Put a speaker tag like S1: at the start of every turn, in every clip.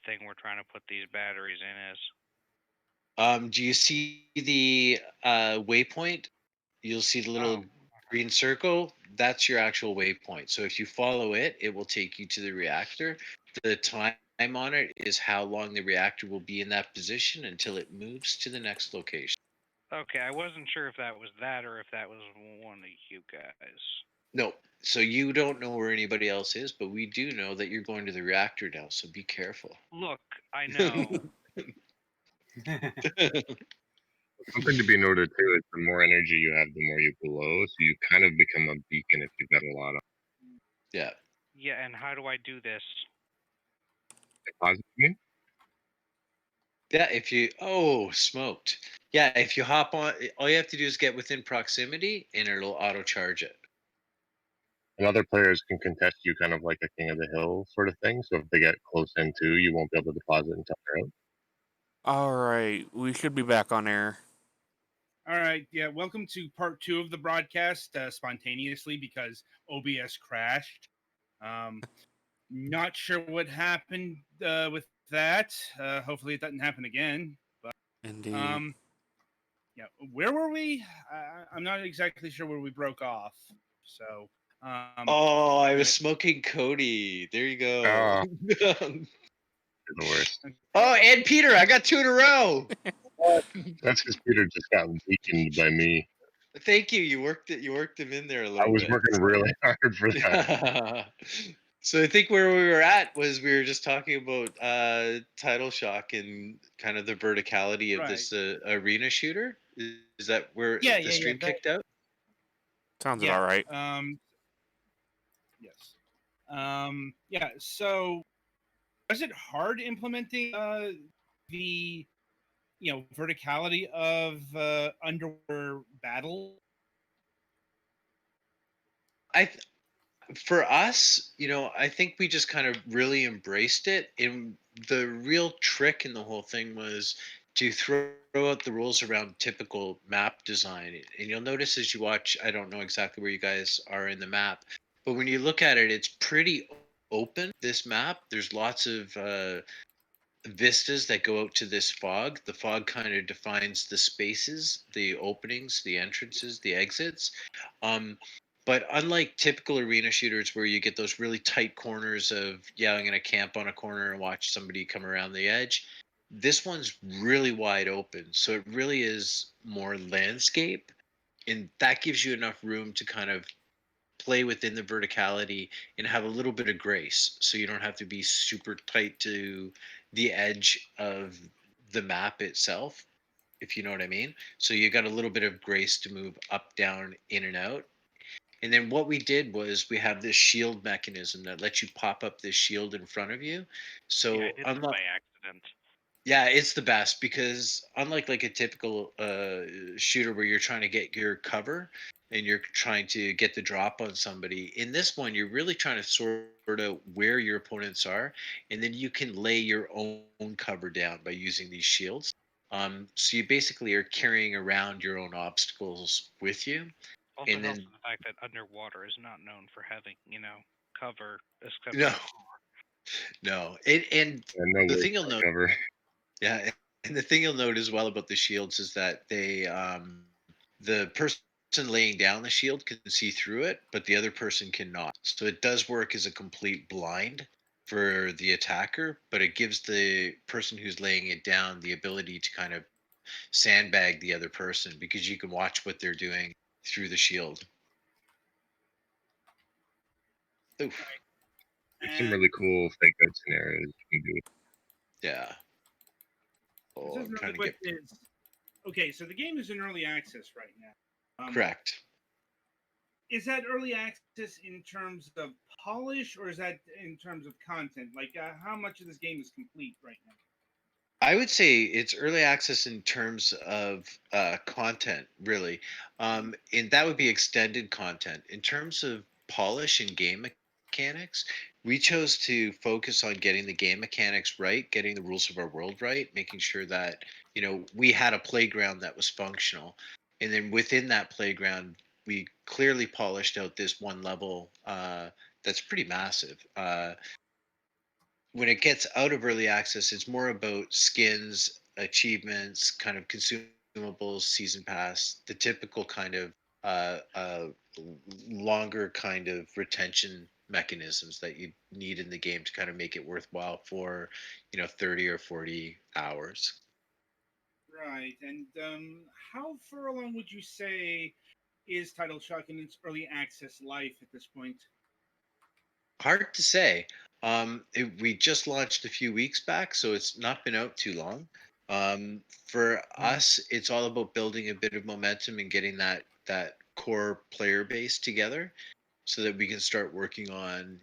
S1: the thing we're trying to put these batteries in is.
S2: Do you see the waypoint? You'll see the
S1: Oh,
S2: little green circle. That's your actual waypoint. So if you follow it, it will take you to the reactor. The time on it is how long the reactor will be in that position until it moves to the next location.
S1: okay. I wasn't sure if that was that or if that was one of you guys.
S2: No, so you don't know where anybody else is, but we do know that you're going to the reactor now. So be careful.
S1: Look, I know.
S3: Something to be noted too is the more energy you have, the more you glow. So you kind of become a beacon if you've got a lot of
S2: Yeah.
S1: Yeah, and how do I do this?
S3: positive.
S2: Yeah, if you smoked. Yeah, if you hop on, all you have to do is get within proximity and it'll auto charge it.
S3: And other players can contest you kind of like a king of the hill sort of thing. So if they get close in too, you won't be able to deposit until they're out.
S4: All right, we should be back on air.
S5: All right, yeah. Welcome to part 2 of the broadcast, spontaneously because OBS crashed. Not sure what happened with that. Hopefully, it doesn't happen again. But
S4: Indeed.
S5: yeah, where were we? I'm not exactly sure where we broke off. So,
S2: Oh, I was smoking Cody. There you go.
S3: Oh, you're the worst.
S2: Oh, and Peter, I got 2 in a row.
S3: That's because Peter just got weakened by me.
S2: Thank you. You worked it. You worked him in there a
S3: I
S2: little
S3: was
S2: bit.
S3: working really hard for that.
S2: So I think where we were at was we were just talking about title shock and kind of the verticality of this arena shooter. Is that where the stream kicked out?
S4: Sounds about right.
S5: Yes. Yeah. So, was it hard implementing the verticality of underwater battle?
S2: For us, I think we just kind of really embraced it. And the real trick in the whole thing was to throw out the rules around typical map design. And you'll notice as you watch, I don't know exactly where you guys are in the map, but when you look at it, it's pretty open. This map, there's lots of vistas that go out to this fog. The fog kind of defines the spaces, the openings, the entrances, the exits. But unlike typical arena shooters where you get those really tight corners of, yeah, I'm going to camp on a corner and watch somebody come around the edge, this one's really wide open. So it really is more landscape. And that gives you enough room to kind of play within the verticality and have a little bit of grace. So you don't have to be super tight to the edge of the map itself, if you know what I mean. So you got a little bit of grace to move up, down, in and out. And then what we did was we have this shield mechanism that lets you pop up this shield in front of you. So
S1: Yeah, I did this by accident.
S2: yeah, it's the best because unlike like a typical shooter where you're trying to get your cover and you're trying to get the drop on somebody, in this one you're really trying to sort out where your opponents are, and then you can lay your own cover down by using these shields. So you basically are carrying around your own obstacles with you.
S1: Also
S2: And
S1: helps
S2: then
S1: with the fact that underwater is not known for having, cover except
S2: no,
S1: for
S2: no, and
S3: no
S2: the
S3: way
S2: thing you'll note,
S3: cover.
S2: yeah, and the thing you'll note as well about the shields is that the person laying down the shield can see through it, but the other person cannot. So it does work as a complete blind for the attacker, but it gives the person who's laying it down the ability to kind of sandbag the other person because you can watch what they're doing through the shield. Oof.
S3: There's some really cool fake out scenarios you can do.
S2: Yeah. Oh, I'm trying to get.
S5: Okay, so the game is in early access right now.
S2: Correct.
S5: Is that early access in terms of polish, or is that in terms of content? Like, how much of this game is complete right now?
S2: I would say it's early access in terms of content, really, and that would be extended content. In terms of polish and game mechanics, we chose to focus on getting the game mechanics right, getting the rules of our world right, making sure that we had a playground that was functional, and then within that playground, we clearly polished out this one level that's pretty massive. when it gets out of early access, it's more about skins, achievements, kind of consumables, season pass, the typical kind of uh, uh, longer kind of retention mechanisms that you need in the game to kind of make it worthwhile for 30 or 40 hours.
S5: Right. And how far along would you say is Title Shock in its early access life at this point?
S2: Hard to say. We just launched a few weeks back, so it's not been out too long. For us, it's all about building a bit of momentum and getting that core player base together, so that we can start working on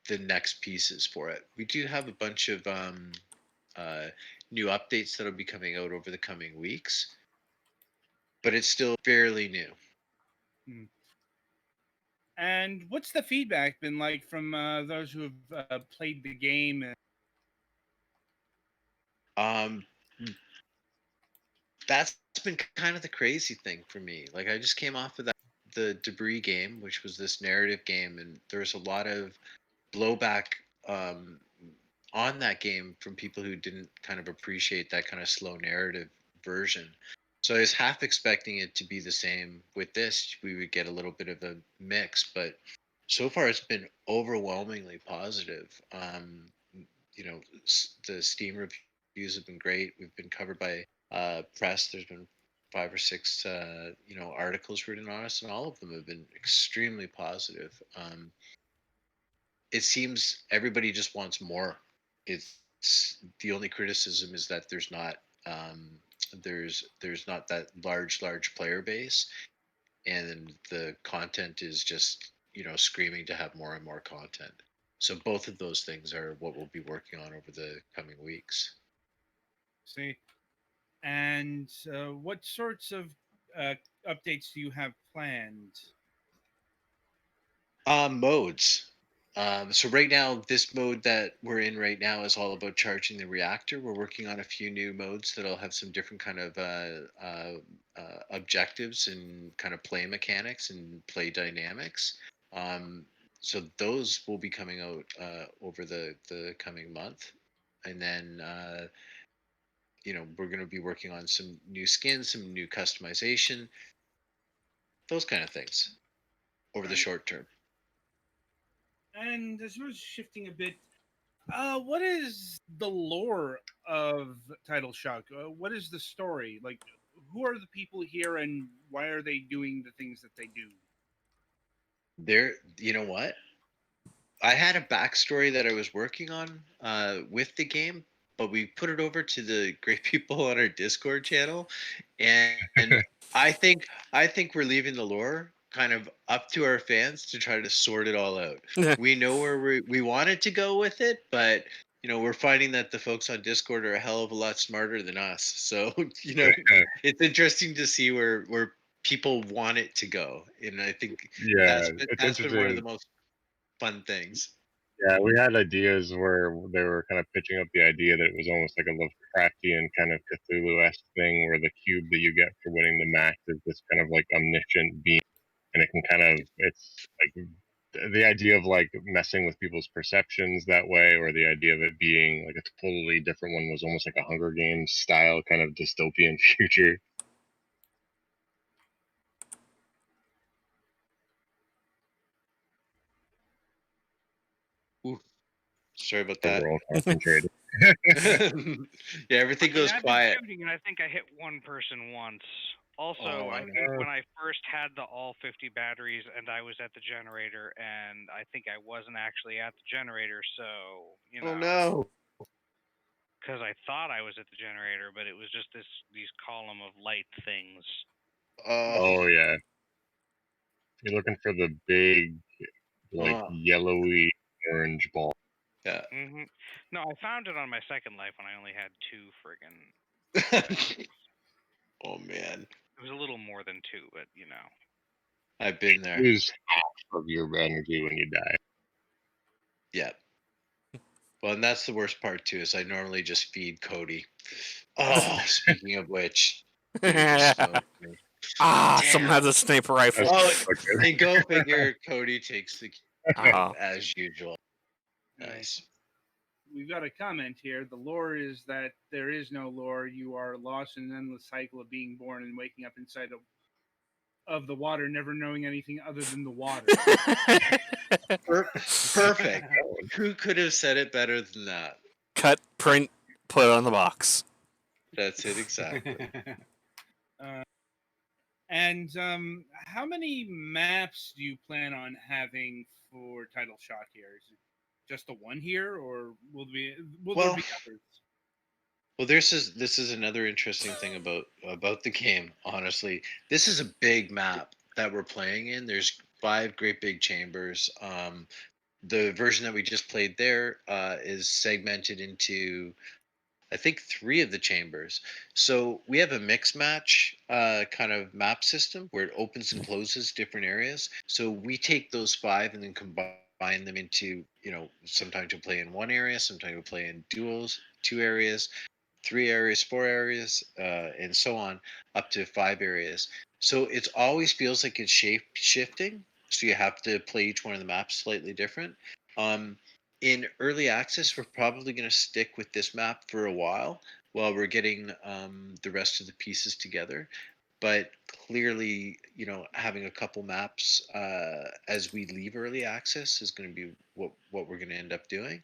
S2: the next pieces for it. We do have a bunch of uh, new updates that'll be coming out over the coming weeks, but it's still fairly new.
S5: Hmm. And what's the feedback been like from those who have played the game?
S2: Um, that's been kind of the crazy thing for me. Like I just came off of the Debris game, which was this narrative game, and there's a lot of blowback um, on that game from people who didn't kind of appreciate that kind of slow narrative version. So I was half expecting it to be the same with this. We would get a little bit of a mix, but so far it's been overwhelmingly positive. The Steam reviews have been great. We've been covered by press. There's been 5 or 6 articles written on us, and all of them have been extremely positive. It seems everybody just wants more. It's the only criticism is that um, there's not that large player base, and the content is just screaming to have more and more content. So both of those things are what we'll be working on over the coming weeks.
S5: See, and what sorts of uh, updates do you have planned?
S2: Modes. So right now, this mode that we're in right now is all about charging the reactor. We're working on a few new modes that'll have some different kind of objectives and kind of play mechanics and play dynamics. Um, so those will be coming out over the coming month, and then we're going to be working on some new skins, some new customization, those kind of things over the
S5: Right.
S2: short term.
S5: And as we're shifting a bit, what is the lore of Title Shock? What is the story? Like, who are the people here, and why are they doing the things that they do?
S2: You know what? I had a backstory that I was working on with the game, but we put it over to the great people on our Discord channel, and I think we're leaving the lore kind of up to our fans to try to sort it all out. We know where we wanted to go with it, but we're finding that the folks on Discord are a hell of a lot smarter than us. So it's interesting to see where people want it to go, and I think
S3: Yeah, it's
S2: that's been one of
S3: interesting.
S2: the most fun things.
S3: Yeah, we had ideas where they were kind of pitching up the idea that it was almost like a Lovecraftian kind of Cthulhu-esque thing, where the cube that you get for winning the match is this kind of like omniscient being, and it can kind of it's like the idea of like messing with people's perceptions that way, or the idea of it being like a totally different one was almost like a Hunger Games style kind of dystopian future.
S2: Ooh, sorry about
S3: The
S2: that.
S3: world concentrated.
S2: Yeah, everything goes
S1: I've been
S2: quiet.
S1: shooting, and I think I hit one person once. Also,
S2: Oh,
S1: I
S2: no.
S1: think when I first had the all 50 batteries and I was at the generator, and I think I wasn't actually at the generator, so,
S2: Oh no.
S1: because I thought I was at the generator, but it was just these column of light things.
S3: Oh yeah, you're looking for the big like
S2: Oh,
S3: yellowy orange ball.
S2: yeah.
S1: No, I found it on my second life when I only had 2 friggin' batteries.
S2: Oh man,
S1: It was a little more than 2, but
S2: I've been there.
S3: Lose half of your energy when you die.
S2: Yeah. Well, and that's the worst part too. Is I normally just feed Cody. Oh, speaking of which, dude just smoked me.
S4: Someone has
S2: Damn.
S4: a sniper rifle.
S2: Oh,
S3: Okay.
S2: and go figure. Cody takes the cube
S4: Uh-huh.
S2: as usual.
S5: Right.
S2: Nice.
S5: we've got a comment here. The lore is that there is no lore. You are lost in an endless cycle of being born and waking up inside of the water, never knowing anything other than the water.
S2: Perfect. Who could have said it better than that?
S4: Cut, print, put on the box.
S2: That's it exactly.
S5: And how many maps do you plan on having for Title Shock here? Is it just the one here, or will there be others?
S2: Well, this is another interesting thing about the game. Honestly, this is a big map that we're playing in. There's 5 great big chambers. The version that we just played there is segmented into, I think, 3 of the chambers. So we have a mix match kind of map system where it opens and closes different areas. So we take those 5 and then combine them into, sometimes you'll play in one area, sometimes you'll play in duos, 2 areas, 3 areas, 4 areas, and so on, up to 5 areas. So it always feels like it's shape shifting. So you have to play each one of the maps slightly different. In early access, we're probably going to stick with this map for a while we're getting the rest of the pieces together. But clearly, having a couple maps as we leave early access is going to be what we're going to end up doing.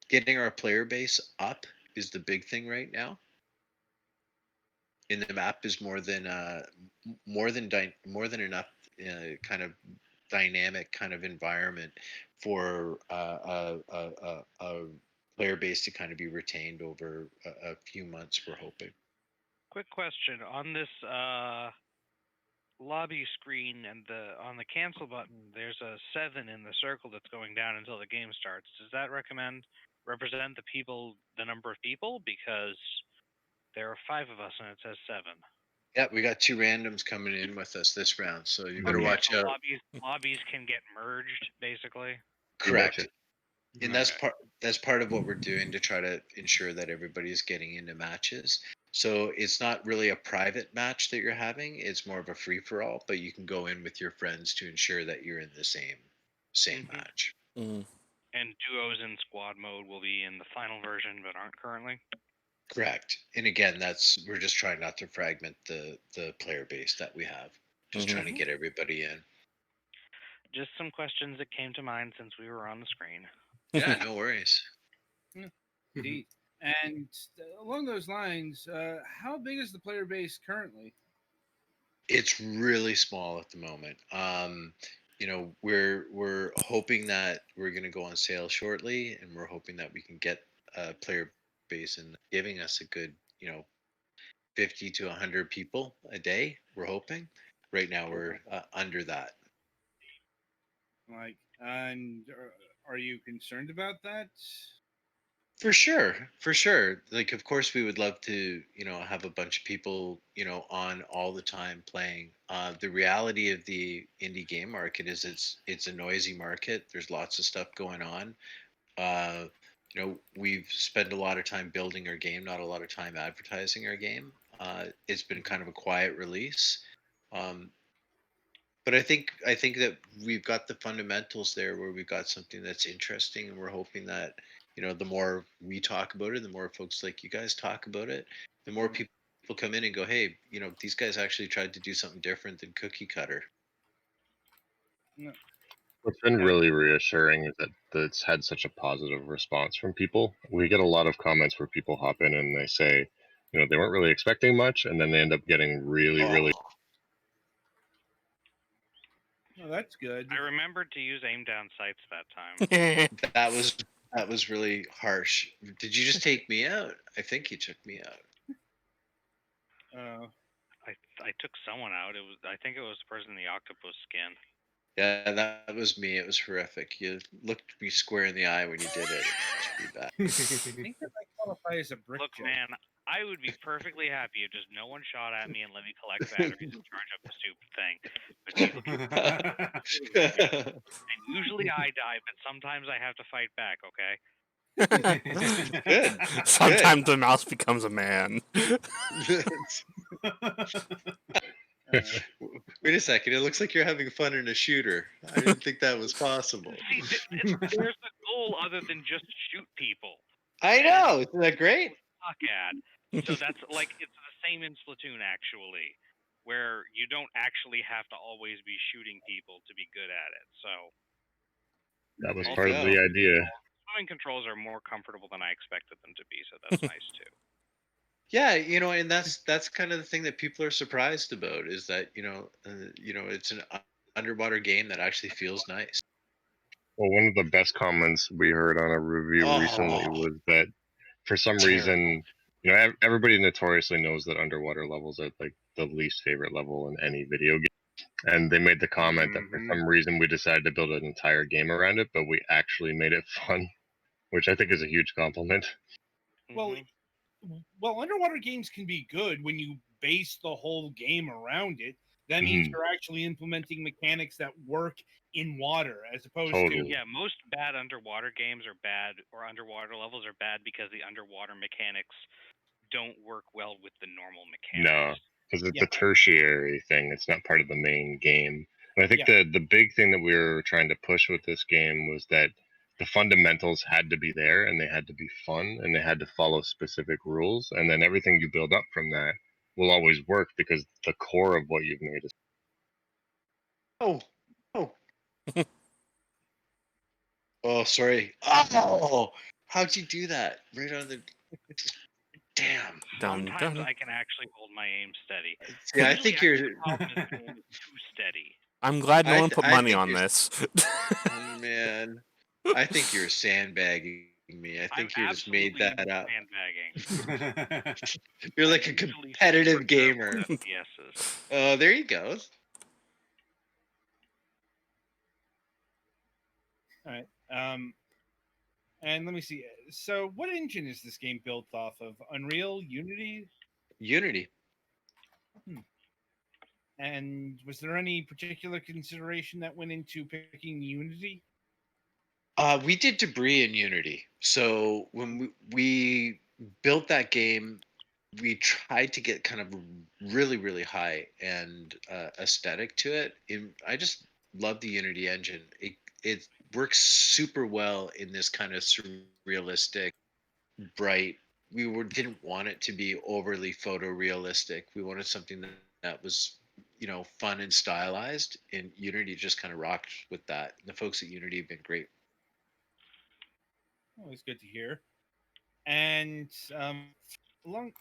S2: Getting our player base up is the big thing right now. And the map is more than enough kind of dynamic kind of environment for a player base to kind of be retained over a few months. We're hoping.
S1: Quick question on this lobby screen and on the cancel button. There's a 7 in the circle that's going down until the game starts. Does that represent the number of people? Because there are 5 of us and it says 7.
S2: Yeah, we got 2 randoms coming in with us this round, so you better watch out.
S1: Lobbies can get merged, basically.
S2: Correct. And that's part of what we're doing to try to ensure that everybody's getting into matches. So it's not really a private match that you're having; it's more of a free for all. But you can go in with your friends to ensure that you're in the same match.
S4: Mm-hmm.
S1: And duos in squad mode will be in the final version, but aren't currently.
S2: Correct. And again, we're just trying not to fragment the player base that we have. Just trying to get everybody in.
S1: Just some questions that came to mind since we were on the screen.
S2: Yeah, no worries.
S5: Indeed. And along those lines, how big is the player base currently?
S2: It's really small at the moment. We're hoping that we're going to go on sale shortly, and we're hoping that we can get a player base and giving us a good, 50 to 100 people a day. We're hoping. Right now, we're under that.
S5: And are you concerned about that?
S2: For sure. Like, of course, we would love to, have a bunch of people, on all the time playing. The reality of the indie game market is it's a noisy market. There's lots of stuff going on. We've spent a lot of time building our game, not a lot of time advertising our game. It's been kind of a quiet release. But I think that we've got the fundamentals there where we've got something that's interesting, and we're hoping that the more we talk about it, the more folks like you guys talk about it, the more people come in and go, hey, these guys actually tried to do something different than cookie cutter.
S3: What's been really reassuring is that it's had such a positive response from people. We get a lot of comments where people hop in and they say, they weren't really expecting much, and then they end up getting really.
S5: Oh, that's good.
S1: I remembered to use aim down sights that time.
S2: That was really harsh. Did you just take me out? I think you took me out.
S1: I took someone out. I think it was the person in the octopus skin.
S2: Yeah, that was me. It was horrific. You looked me square in the eye when you did it. It was pretty bad.
S5: I think that might qualify as a brick.
S1: Look, man, I would be perfectly happy if just no one shot at me and let me collect batteries and charge up the stupid thing. But and usually I die, but sometimes I have to fight back, okay?
S2: Good.
S4: Sometimes the mouse becomes a man.
S2: Wait a second. It looks like you're having fun in a shooter. I didn't think that was possible.
S1: See, there's the goal other than just shoot people.
S2: I
S1: And
S2: know. Isn't that great?
S1: Suck at. So that's like it's the same in Splatoon actually, where you don't actually have to always be shooting people to be good at it. So
S3: That was
S1: Also,
S3: part of the idea.
S1: swimming controls are more comfortable than I expected them to be, so that's nice too.
S2: Yeah, and that's kind of the thing that people are surprised about is that it's an underwater game that actually feels nice.
S3: Well, one of the best comments we heard on a review recently
S2: Oh,
S3: was that for some reason, everybody notoriously knows that underwater levels are like the least favorite level in any video game. And they made the comment that for some reason we decided to build an entire game around it, but we actually made it fun, which I think is a huge compliment.
S5: Well, well, underwater games can be good when you base the whole game around it. That means you're actually implementing mechanics that work in water, as opposed to
S1: Yeah, most bad underwater games are bad, or underwater levels are bad because the underwater mechanics don't work well with the normal mechanics.
S3: No, because it's a tertiary thing. It's not part of the main game. And I think the big thing that we were trying to push with this game was that the fundamentals had to be there, and they had to be fun, and they had to follow specific rules, and then everything you build up from that will always work because the core of what you've made is.
S2: oh, oh, sorry. Oh, how'd you do that? Right on the. Damn.
S1: Sometimes I can actually hold my aim steady.
S2: Yeah, I think you're.
S1: The problem is the aim is too steady.
S4: I'm glad no one put money
S2: think
S4: on
S2: you're-
S4: this.
S2: Oh, man, I think you're sandbagging me. I think you just made that up.
S1: Sandbagging.
S2: You're like a competitive gamer.
S1: FPSs.
S2: Oh, there you go.
S5: all right. And let me see. So, what engine is this game built off of? Unreal, Unity?
S2: Unity.
S5: And was there any particular consideration that went into picking Unity?
S2: We did debris in Unity. So when we built that game, we tried to get kind of really, really high and aesthetic to it. I just love the Unity engine. It works super well in this kind of surrealistic, bright. Didn't want it to be overly photorealistic. We wanted something that was fun and stylized, and Unity just kind of rocked with that. The folks at Unity have been great.
S5: Always good to hear. And along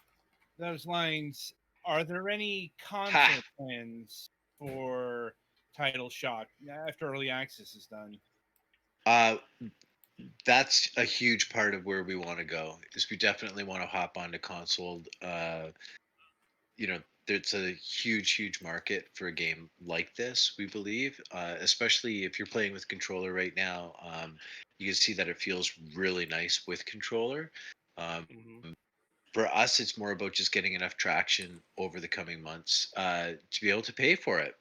S5: those lines, are there any console plans for Title Shock after early access is done?
S2: That's a huge part of where we want to go. Is we definitely want to hop onto console. There's a huge market for a game like this. We believe, especially if you're playing with controller right now. You can see that it feels really nice with controller. For us, it's more about just getting enough traction over the coming months to be able to pay for it.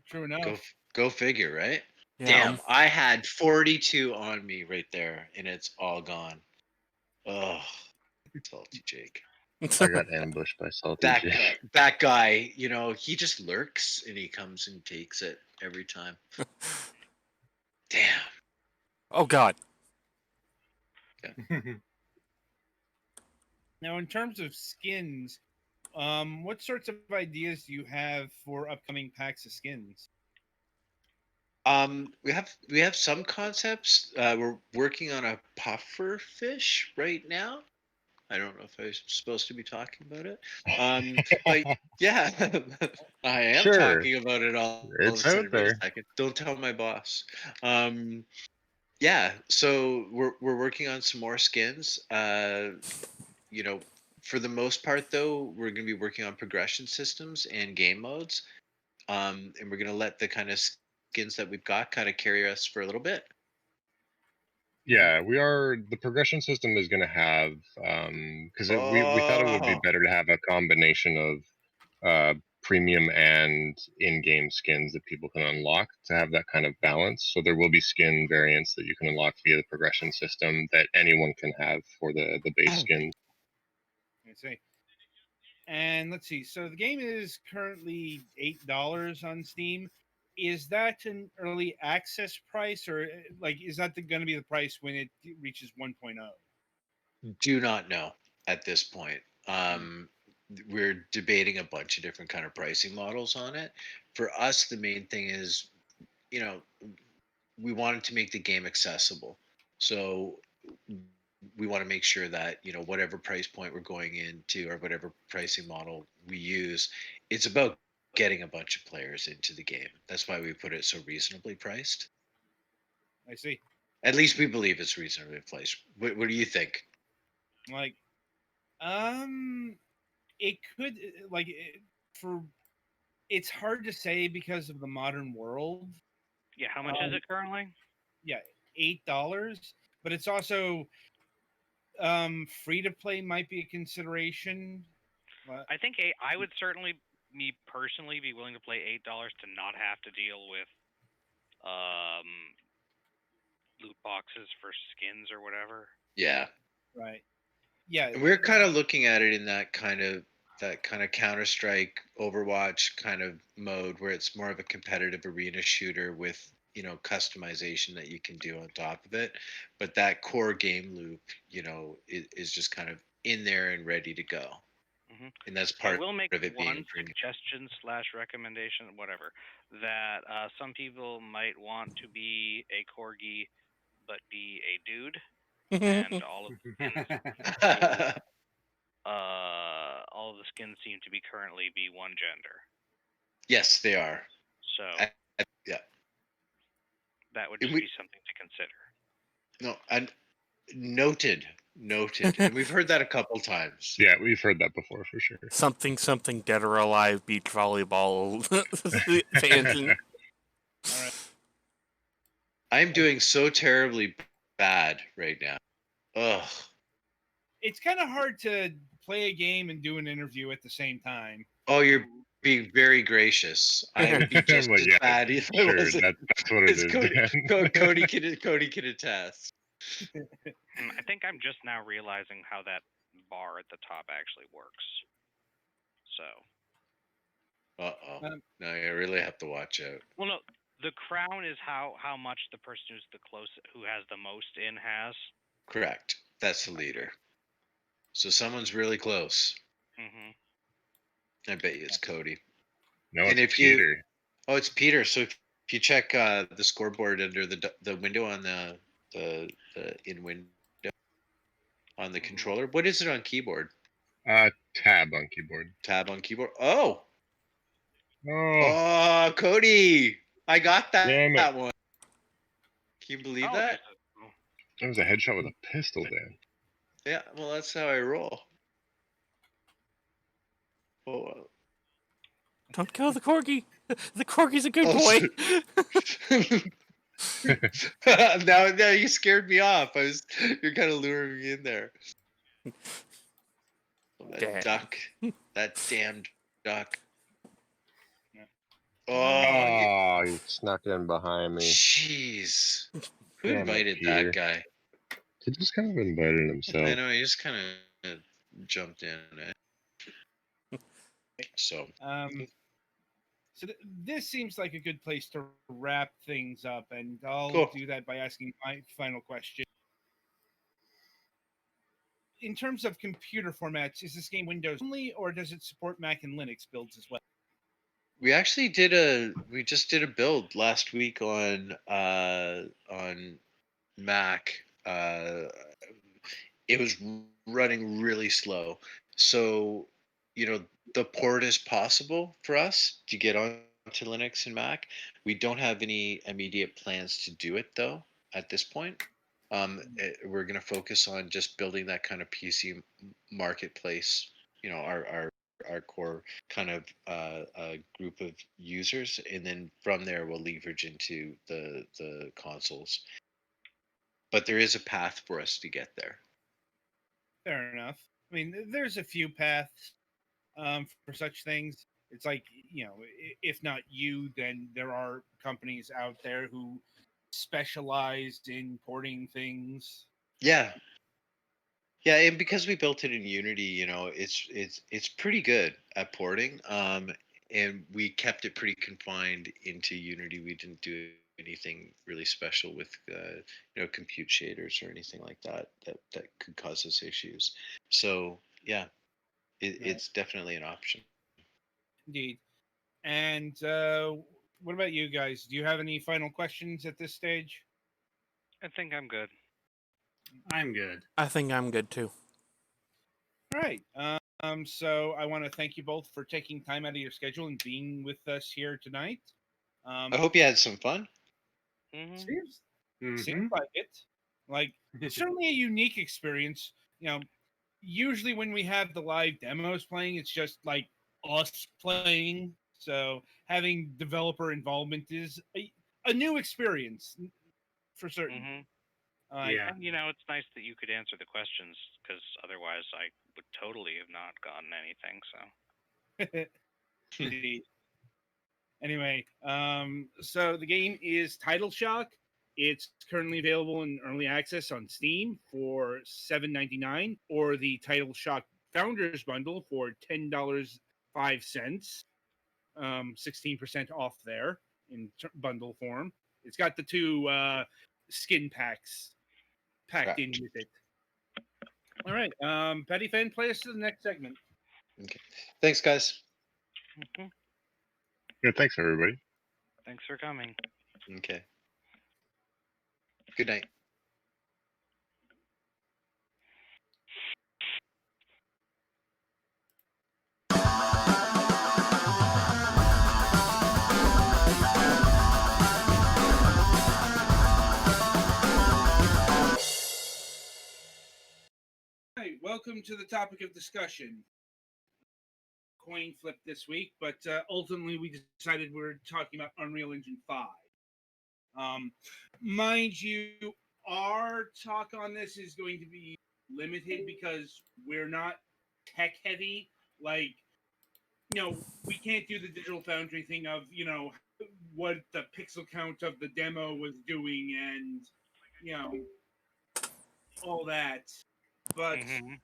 S5: True enough.
S2: Go figure, right?
S4: Yeah,
S2: Damn, I had 42 on me right there, and it's all gone. Oh, salty Jake.
S3: I got ambushed by Salty Jake.
S2: That guy, he just lurks and he comes and takes it every time. Damn.
S4: Oh God.
S5: Now, in terms of skins, what sorts of ideas do you have for upcoming packs of skins?
S2: We have some concepts. We're working on a puffer fish right now. I don't know if I was supposed to be talking about it. But yeah, I am talking about it all.
S3: It's out there.
S2: Wait a second. Don't tell my boss. Yeah, so we're working on some more skins. For the most part though, we're going to be working on progression systems and game modes. And we're going to let the kind of skins that we've got kind of carry us for a little bit.
S3: Yeah, we are. The progression system is going to have because we thought it would be better to have a combination of premium and in-game skins that people can unlock to have that kind of balance. So there will be skin variants that you can unlock via the progression system that anyone can have for the base skins.
S5: I see. And let's see. So the game is currently $8 on Steam. is that an early access price, or like is that going to be the price when it reaches 1.0?
S2: Do not know at this point. We're debating a bunch of different kind of pricing models on it. For us, the main thing is, you know, we wanted to make the game accessible. So we want to make sure that, whatever price point we're going into or whatever pricing model we use, it's about getting a bunch of players into the game. That's why we put it so reasonably priced.
S5: I see.
S2: At least we believe it's reasonably priced. What do you think?
S5: Like, it could for it's hard to say because of the modern world.
S1: Yeah, how much is it currently?
S5: Yeah, $8, but it's also free to play might be a consideration.
S1: I think I would certainly, me personally, be willing to play $8 to not have to deal with loot boxes for skins or whatever.
S2: Yeah.
S5: Right. Yeah.
S2: And we're kind of looking at it in that kind of Counter-Strike, Overwatch kind of mode where it's more of a competitive arena shooter with, customization that you can do on top of it. But that core game loop, is just kind of in there and ready to go.
S1: Mm-hmm.
S2: And that's
S1: I
S2: part
S1: will make
S2: of it being
S1: one suggestion / recommendation, whatever, that some people might want to be a corgi but be a dude, and all of the skins all of the skins seem to be currently be one gender.
S2: Yes, they are.
S1: So
S2: Yeah.
S1: that would just be something to consider.
S2: No, and noted. And we've heard that a couple times.
S3: Yeah, we've heard that before for sure.
S4: Something dead or alive beach volleyball tangent.
S5: All right.
S2: I'm doing so terribly bad right now. Ugh.
S5: It's kind of hard to play a game and do an interview at the same time.
S2: Oh, you're being very gracious. I would be just
S3: Well,
S2: as
S3: yeah,
S2: bad if I
S3: sure,
S2: wasn't.
S3: that's what it
S2: as
S3: is,
S2: Cody,
S3: Dan.
S2: Cody can attest.
S1: I think I'm just now realizing how that bar at the top actually works. So.
S2: No, you really have to watch out.
S1: Well, no, the crown is how much the person who's the closest, who has the most in, has.
S2: Correct. That's the leader. So someone's really close.
S1: Mm-hmm.
S2: I bet you it's Cody.
S3: No,
S2: And
S3: it's
S2: if
S3: Peter.
S2: it's Peter. So if you check the scoreboard under the window on the in window on the controller, what is it on keyboard?
S3: Tab on keyboard.
S2: Tab on keyboard. Oh,
S3: Oh,
S2: Cody! I got
S3: damn it.
S2: that one. Can you believe that?
S3: That was a headshot with a pistol, Dan.
S2: Yeah, well, that's how I roll. Oh,
S4: Don't kill the corgi. The corgi's a good boy.
S2: now you scared me off. You're kind of luring me in there. That duck, that damn duck.
S3: Oh, you snuck in behind me.
S2: Jeez, who
S3: Damn
S2: invited
S3: it,
S2: that guy?
S3: He just kind of invited himself.
S2: I know he just kind of jumped in. So.
S5: So this seems like a good place to wrap things up, and I'll do that by asking my final question. In terms of computer formats, is this game Windows only, or does it support Mac and Linux builds as well?
S2: We actually we just did a build last week on Mac. It was running really slow. So, the port is possible for us to get onto Linux and Mac. We don't have any immediate plans to do it though at this point. We're going to focus on just building that kind of PC marketplace, our core kind of group of users, and then from there we'll leverage into the consoles. But there is a path for us to get there.
S5: Fair enough. I mean, there's a few paths for such things. It's like, if not you, then there are companies out there who specialize in porting things.
S2: Yeah, and because we built it in Unity, it's pretty good at porting. and we kept it pretty confined into Unity. We didn't do anything really special with compute shaders or anything like that could cause us issues. So yeah, it's definitely an option.
S5: Indeed. And what about you guys? Do you have any final questions at this stage?
S1: I think I'm good.
S6: I'm good.
S4: I think I'm good too.
S5: All right. So I want to thank you both for taking time out of your schedule and being with us here tonight.
S2: I hope you had some fun.
S1: Hmm.
S5: Seems
S6: Mm-hmm.
S5: like it. Like certainly a unique experience. Usually when we have the live demos playing, it's just like us playing. So having developer involvement is a new experience for certain.
S1: Hmm.
S6: Yeah.
S1: And it's nice that you could answer the questions because otherwise I would totally have not gotten anything. So
S5: Indeed. Anyway, so the game is Title Shock. It's currently available in early access on Steam for $7.99, or the Title Shock Founders Bundle for $10.05. 16% off there in bundle form. It's got the two skin packs packed in
S2: Correct.
S5: with it. All right, Petty Fan, play us to the next segment.
S2: Okay. Thanks, guys.
S1: hmm
S3: Yeah, thanks everybody.
S1: thanks for coming.
S2: Okay. Good night.
S5: Hi, welcome to the topic of discussion. Coin flip this week, but ultimately we decided we're talking about Unreal Engine 5. Mind you, our talk on this is going to be limited because we're not tech heavy. Like, we can't do the Digital Foundry thing of, what the pixel count of the demo was doing and, all that. But
S1: Hmm.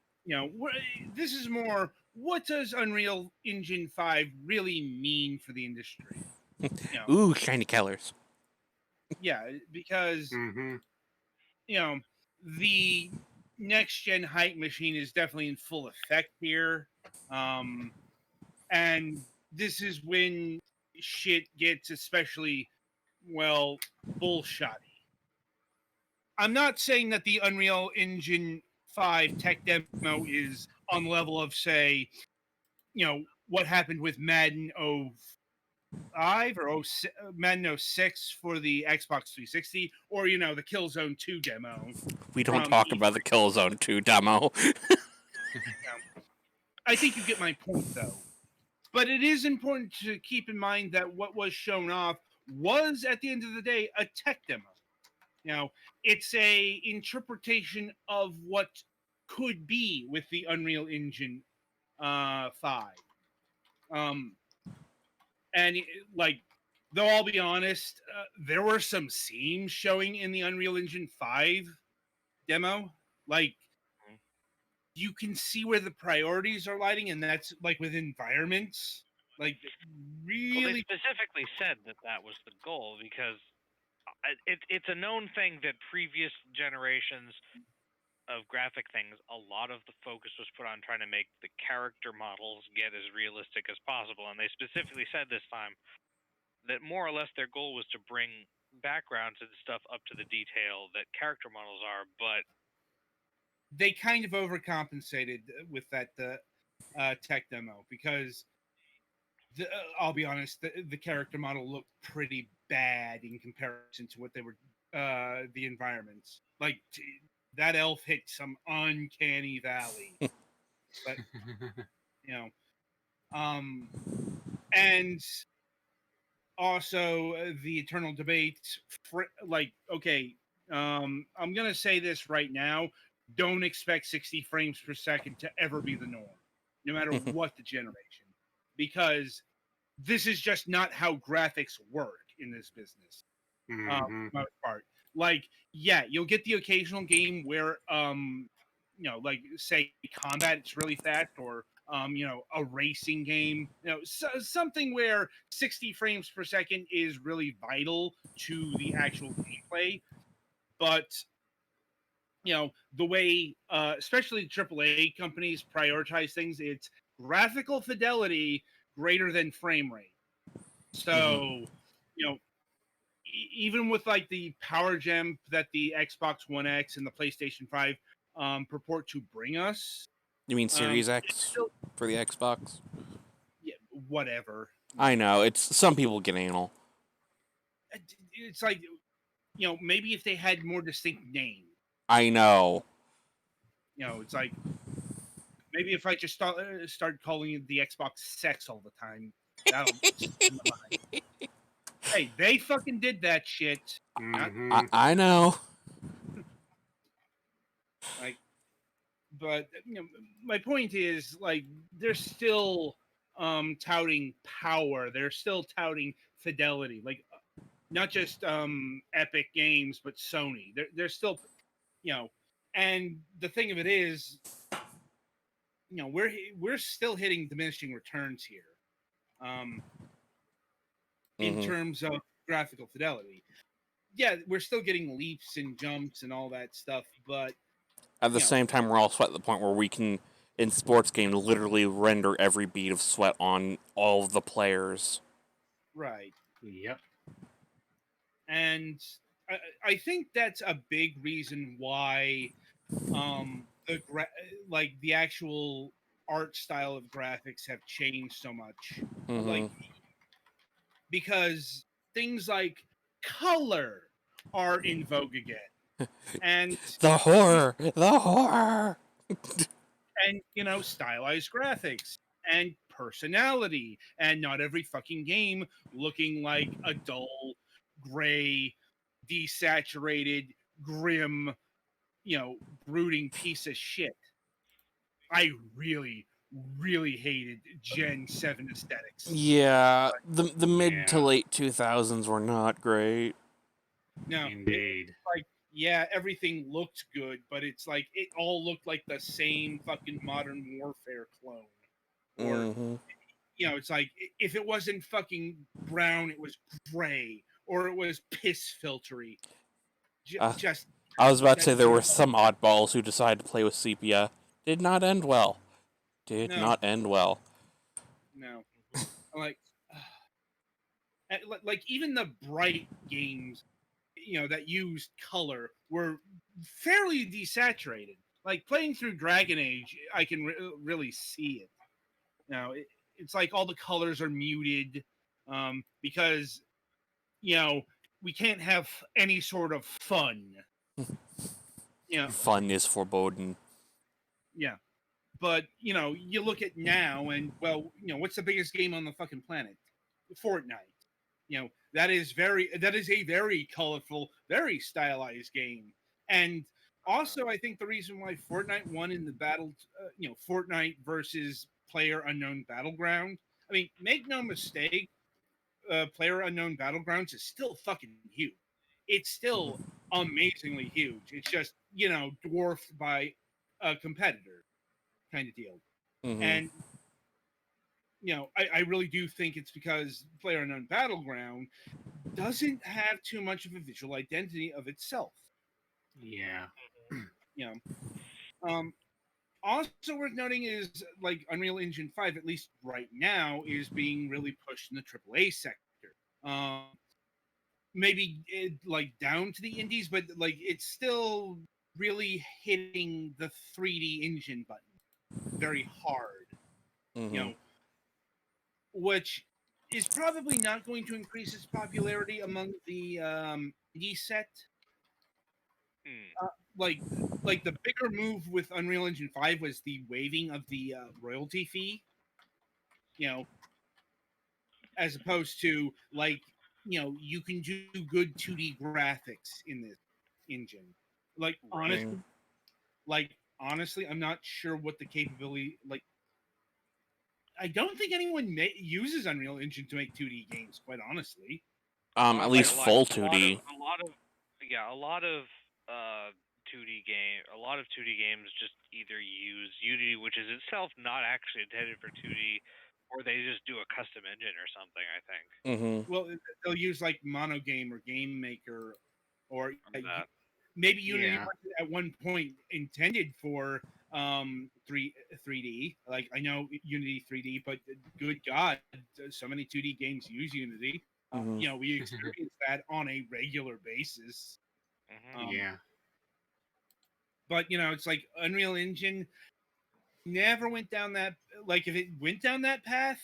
S5: this is more, what does Unreal Engine 5 really mean for the industry?
S4: Ooh, shiny colors.
S5: Yeah, because
S6: Mm-hmm.
S5: The next gen hype machine is definitely in full effect here. And this is when shit gets especially, bullshotty. I'm not saying that the Unreal Engine 5 tech demo is on level of, say, what happened with Madden 05 or Madden 06 for the Xbox 360, or the Killzone 2 demo.
S4: We don't talk about the Killzone 2 demo.
S5: I think you get my point, though. But it is important to keep in mind that what was shown off was, at the end of the day, a tech demo. It's a interpretation of what could be with the Unreal Engine 5. And though I'll be honest, there were some seams showing in the Unreal Engine 5 demo. Like, you can see where the priorities are lighting, and that's like with environments. Like,
S1: Well, they
S5: really,
S1: specifically said that was the goal because it's a known thing that previous generations of graphic things, a lot of the focus was put on trying to make the character models get as realistic as possible. And they specifically said this time that more or less their goal was to bring backgrounds and stuff up to the detail that character models are, but
S5: they kind of overcompensated with that tech demo because I'll be honest, the character model looked pretty bad in comparison to what they were the environments. Like, that elf hit some uncanny valley, but and also the eternal debate. Okay, I'm gonna say this right now: don't expect 60 frames per second to ever be the norm, no matter what the generation, because this is just not how graphics work in this business. For the most part, yeah, you'll get the occasional game where, like, say, combat, it's really fast, or a racing game, something where 60 frames per second is really vital to the actual gameplay. But the way, especially AAA companies prioritize things, it's graphical fidelity greater than frame rate. So, even with like the power gem that the Xbox One X and the PlayStation 5 purport to bring us.
S4: You mean Series X
S5: still,
S4: for the Xbox?
S5: Yeah, whatever.
S4: I know. It's some people get anal.
S5: It's like, maybe if they had more distinct names.
S4: I know.
S5: It's like, maybe if I just start calling it the Xbox Sex all the time, that'll Hey, they fucking did that shit.
S4: I know.
S5: Like, but my point is, like, they're still touting power. They're still touting fidelity. Like, not just Epic Games, but Sony. They're still, and the thing of it is, we're still hitting diminishing returns here, in terms of graphical fidelity. Yeah, we're still getting leaps and jumps and all that stuff, but
S4: at the same time, we're also at the point where we can, in sports games, literally render every bead of sweat on all of the players.
S5: Right.
S6: Yep.
S5: And I think that's a big reason why the actual art style of graphics have changed so much. Like, because things like color are in vogue again. And
S4: the horror.
S5: And stylized graphics and personality, and not every fucking game looking like a dull, gray, desaturated, grim, brooding piece of shit. I really, really hated Gen 7 aesthetics.
S4: Yeah, the mid to late 2000s were not great.
S5: No,
S6: indeed.
S5: Yeah, everything looked good, but it's like it all looked like the same fucking Modern Warfare clone. Or it's like, if it wasn't fucking brown, it was gray, or it was piss filtery.
S4: I was about to say there were some oddballs who decided to play with sepia. Did not end well. Not end well.
S5: No, like even the bright games, that used color were fairly desaturated. Like, playing through Dragon Age, I can really see it. It's like all the colors are muted, because we can't have any sort of fun.
S4: Fun is foreboding.
S5: Yeah, but you look at now, and what's the biggest game on the fucking planet? Fortnite. That is a very colorful, very stylized game. And also, I think the reason why Fortnite won in the battle, Fortnite versus PlayerUnknown Battleground. I mean, make no mistake, PlayerUnknown Battlegrounds is still fucking huge. It's still amazingly huge. It's just, dwarfed by a competitor kind of deal. And I really do think it's because PlayerUnknown Battleground doesn't have too much of a visual identity of itself.
S6: Yeah.
S5: Also worth noting is, like, Unreal Engine 5, at least right now, is being really pushed in the AAA sector. Maybe down to the indies, but like, it's still really hitting the 3D engine button very hard. Which is probably not going to increase its popularity among the indie set. Like the bigger move with Unreal Engine 5 was the waiving of the royalty fee. As opposed to, like, you can do good 2D graphics in this engine. Like, honestly, I'm not sure what the capability, like, I don't think anyone uses Unreal Engine to make 2D games, quite honestly.
S4: At least full 2D.
S1: A lot of 2D games just either use Unity, which is itself not actually intended for 2D, or they just do a custom engine or something, I think.
S4: Mm-hmm.
S5: Well, they'll use like Monogame or Game Maker, or
S1: That.
S5: maybe Unity
S6: Yeah.
S5: was at one point intended for 3D. Like I know Unity 3D, but good God, so many 2D games use Unity.
S4: Mhm.
S5: You know, we experience that on a regular basis.
S1: Mhm.
S6: Yeah.
S5: But you know, it's like Unreal Engine never went down that. Like if it went down that path,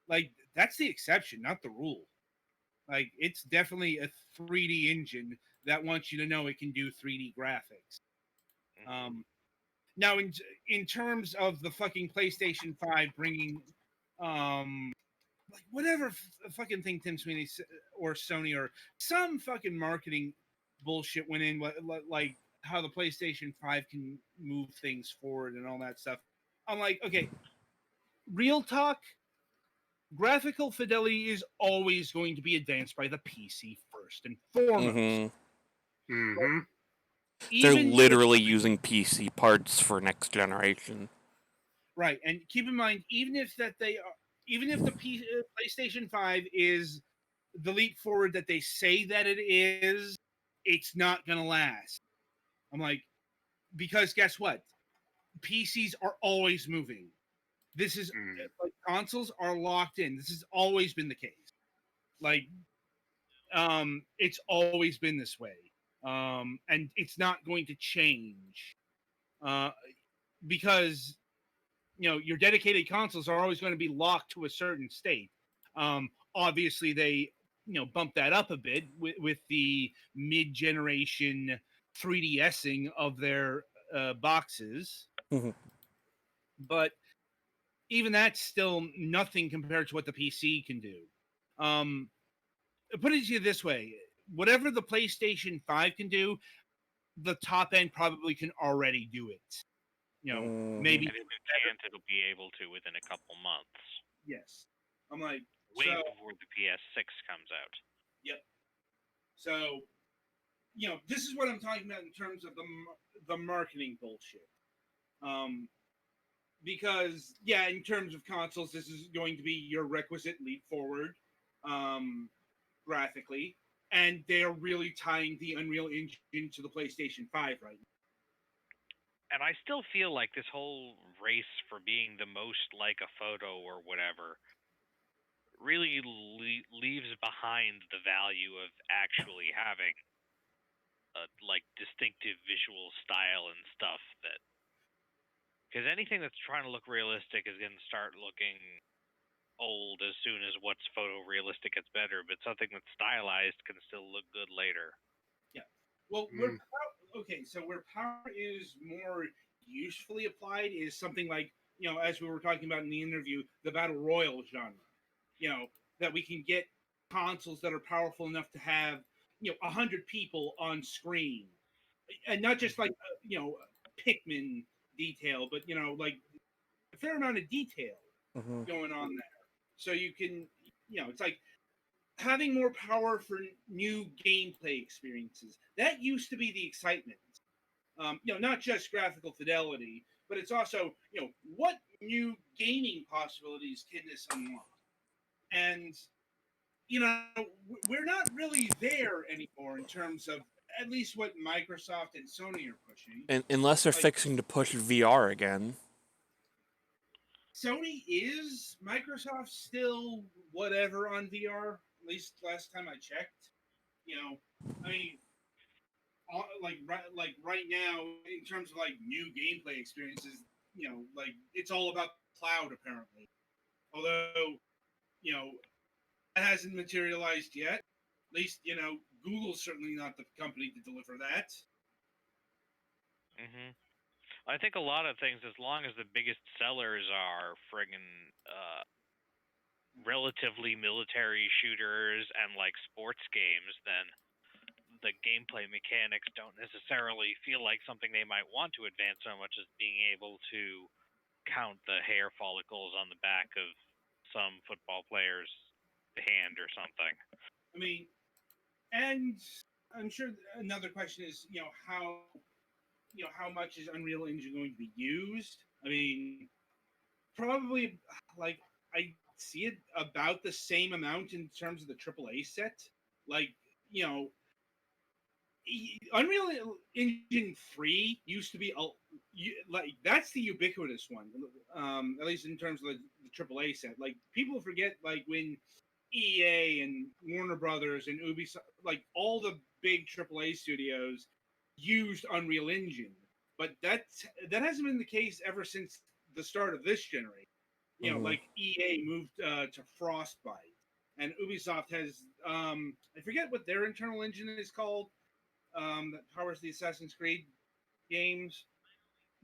S5: like that's the exception, not the rule. Like it's definitely a 3D engine that wants you to know it can do 3D graphics.
S1: Mhm.
S5: Now, in terms of the fucking PlayStation 5 bringing, like whatever fucking thing Tim Sweeney or Sony or some fucking marketing bullshit went in, like how the PlayStation 5 can move things forward and all that stuff. I'm like, okay, real talk. Graphical fidelity is always going to be advanced by the PC first and foremost.
S4: Mm-hmm.
S6: Mm-hmm.
S4: They're
S5: Even
S4: literally using PC parts for next generation.
S5: right, and keep in mind, even if the PlayStation 5 is the leap forward that they say that it is, it's not gonna last. I'm like, because guess what? PCs are always moving. This is like consoles are locked in. This has always been the case. Like, it's always been this way, and it's not going to change, because you know your dedicated consoles are always going to be locked to a certain state. Obviously, they bump that up a bit with the mid-generation 3DSing of their boxes,
S4: Mhm.
S5: but even that's still nothing compared to what the PC can do. Um, put it to you this way: whatever the PlayStation 5 can do, the top end probably can already do it. You know, maybe
S1: And if it can't, it'll be able to within a couple months,
S5: yes. I'm like,
S1: way
S5: so
S1: before the PS6 comes out.
S5: yep. So, this is what I'm talking about in terms of the marketing bullshit. Um, because yeah, in terms of consoles, this is going to be your requisite leap forward, graphically, and they're really tying the Unreal Engine to the PlayStation 5 right now.
S1: And I still feel like this whole race for being the most like a photo or whatever really leaves behind the value of actually having a like distinctive visual style and stuff, that because anything that's trying to look realistic is going to start looking old as soon as what's photorealistic gets better, but something that's stylized can still look good later.
S5: Yeah. Well, where power is more usefully applied is something like, as we were talking about in the interview, the battle royal genre. That we can get consoles that are powerful enough to have 100 people on screen, and not just like Pikmin detail, but like a fair amount of detail
S4: Mhm.
S5: going on there. So you can, it's like having more power for new gameplay experiences. That used to be the excitement. Not just graphical fidelity, but it's also, what new gaming possibilities can this unlock? And, we're not really there anymore in terms of at least what Microsoft and Sony are pushing.
S4: And unless they're
S5: Like,
S4: fixing to push VR again.
S5: Sony is, Microsoft still whatever on VR, at least last time I checked. I mean, like right now in terms of like new gameplay experiences, like it's all about cloud apparently. Although, you know, that hasn't materialized yet. At least, Google's certainly not the company to deliver that.
S1: I think a lot of things, as long as the biggest sellers are friggin' relatively military shooters and like sports games, then the gameplay mechanics don't necessarily feel like something they might want to advance so much as being able to count the hair follicles on the back of some football player's hand or something.
S5: I mean, and I'm sure another question is, how how much is Unreal Engine going to be used? I mean, probably like I see it about the same amount in terms of the AAA set. Like, you know, Unreal Engine 3 used to be like that's the ubiquitous one, at least in terms of the AAA set. Like people forget like when EA and Warner Brothers and Ubisoft, like all the big AAA studios, used Unreal Engine, but that hasn't been the case ever since the start of this generation. Like EA moved to Frostbite, and Ubisoft has I forget what their internal engine is called that powers the Assassin's Creed games,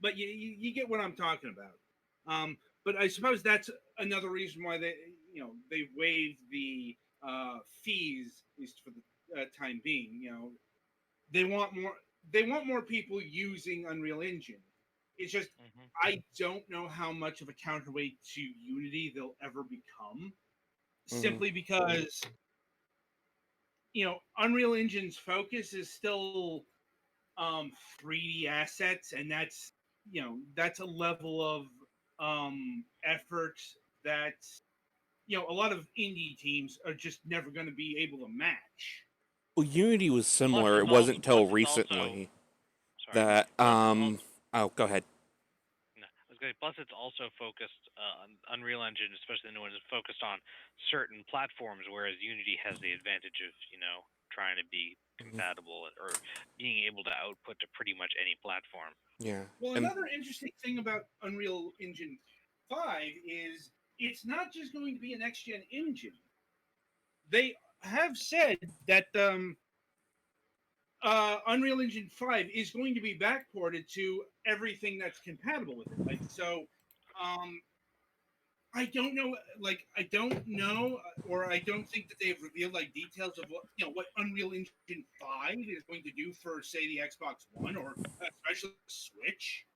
S5: but you get what I'm talking about. But I suppose that's another reason why they waived the fees, at least for the time being. They want more people using Unreal Engine. It's just I don't know how much of a counterweight to Unity they'll ever become, simply because Unreal Engine's focus is still 3D assets, and that's a level of effort that a lot of indie teams are just never going to be able to match.
S4: Well, Unity was similar. It wasn't until recently that Oh, go ahead.
S1: No, I was going to. Plus, it's also focused on Unreal Engine, especially the new one, is focused on certain platforms, whereas Unity has the advantage of trying to be compatible or being able to output to pretty much any platform.
S4: Yeah.
S5: Well, another interesting thing about Unreal Engine 5 is it's not just going to be a next-gen engine. They have said that Unreal Engine 5 is going to be backported to everything that's compatible with it. Like, so, I don't know, or I don't think that they've revealed like details of what Unreal Engine 5 is going to do for, say, the Xbox One or especially the Switch.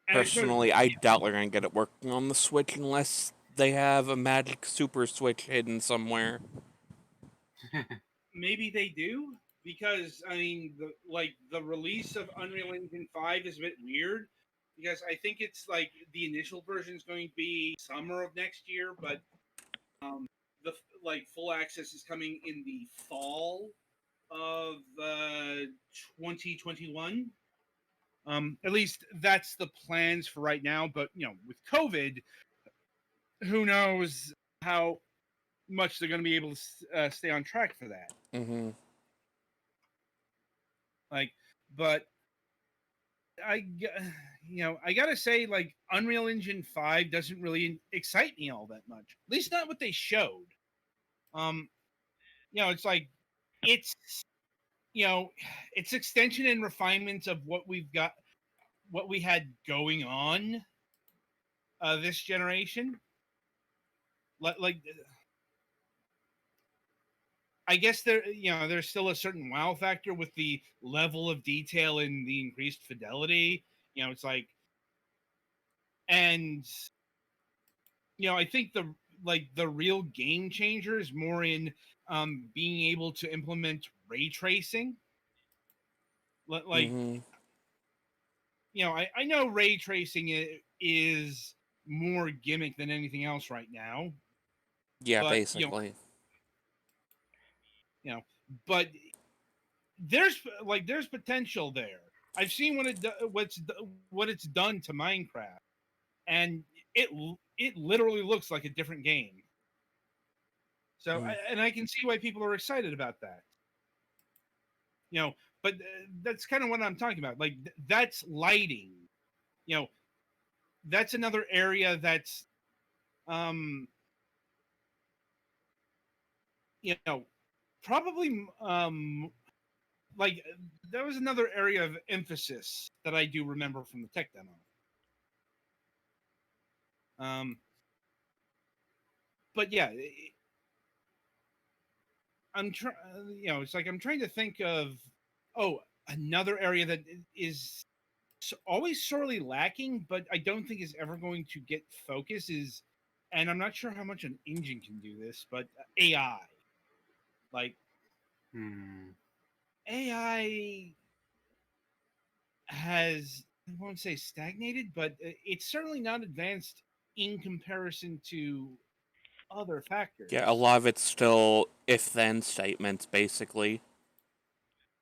S4: Personally, I doubt they're gonna get it working on the Switch unless they have a magic super Switch hidden somewhere.
S5: Maybe they do, because I mean, the release of Unreal Engine 5 is a bit weird, because I think it's like the initial version is going to be summer of next year, but the full access is coming in the fall of 2021. At least that's the plans for right now. But with COVID, who knows how much they're going to be able to stay on track for that. But I gotta say, like, Unreal Engine 5 doesn't really excite me all that much. At least not what they showed. It's like it's it's extension and refinements of what we had going on this generation. Like I guess there's still a certain wow factor with the level of detail and the increased fidelity. It's like, and I think the real game changer is more in being able to implement ray tracing. I know ray tracing is more gimmick than anything else right now.
S4: Yeah, but, basically.
S5: But there's potential there. I've seen what it's done to Minecraft, and it literally looks like a different game. So I can see why people are excited about that. But that's kind of what I'm talking about. Like that's lighting. That's another area that's probably like that was another area of emphasis that I do remember from the tech demo. But yeah, I'm trying. It's like I'm trying to think of another area that is always sorely lacking, but I don't think is ever going to get focus is, and I'm not sure how much an engine can do this, but AI, like. AI has, I won't say stagnated, but it's certainly not advanced in comparison to other factors.
S4: Yeah, a lot of it's still if-then statements, basically.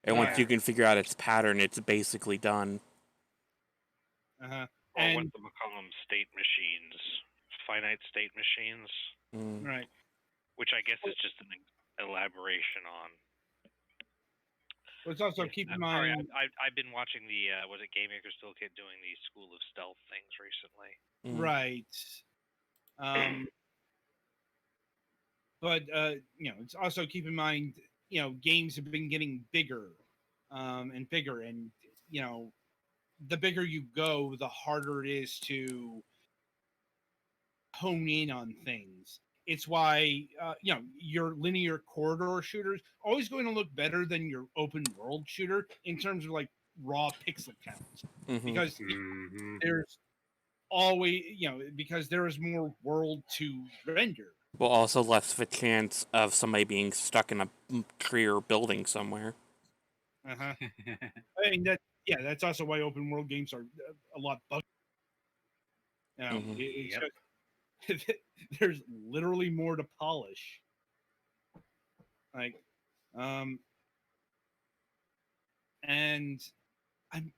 S4: And once you
S5: Right.
S4: can figure out its pattern, it's basically done.
S5: Uh-huh.
S1: Or what
S5: And
S1: do we call them? State machines, finite state machines,
S4: Mm.
S5: right.
S1: which I guess is just an elaboration on.
S5: Let's also
S1: Yeah,
S5: keep in
S1: I'm sorry.
S5: mind.
S1: I've been watching the was it Game Maker's Toolkit doing the School of Stealth things recently.
S5: Right. But it's also keep in mind, games have been getting bigger, and bigger, and the bigger you go, the harder it is to hone in on things. It's why your linear corridor shooters always going to look better than your open world shooter in terms of like raw pixel counts, because
S6: Mm-hmm.
S5: there's always because there is more world to render.
S4: Well, also less of a chance of somebody being stuck in a tree or building somewhere.
S5: Uh-huh. I mean that's also why open world games are a lot buggy. It's
S6: Yep.
S5: just, there's literally more to polish. Like, and I'm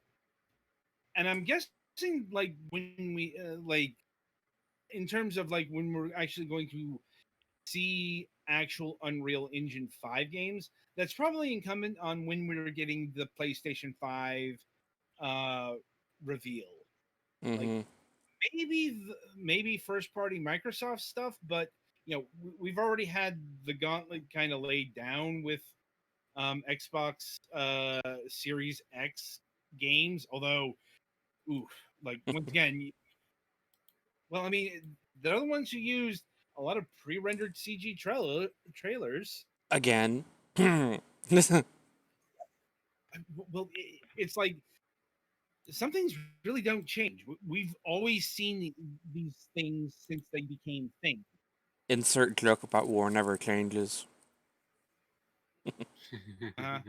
S5: I'm guessing like when we like in terms of like when we're actually going to see actual Unreal Engine 5 games, that's probably incumbent on when we're getting the PlayStation 5 uh reveal. Like maybe first party Microsoft stuff, but we've already had the gauntlet kind of laid down with Xbox Series X games. Although, oof, like once again, well, I mean, they're the ones who used a lot of pre-rendered CG trailers.
S4: Again.
S5: Well, it's like some things really don't change. We've always seen these things since they became things.
S4: Insert joke about war never changes.
S5: Uh,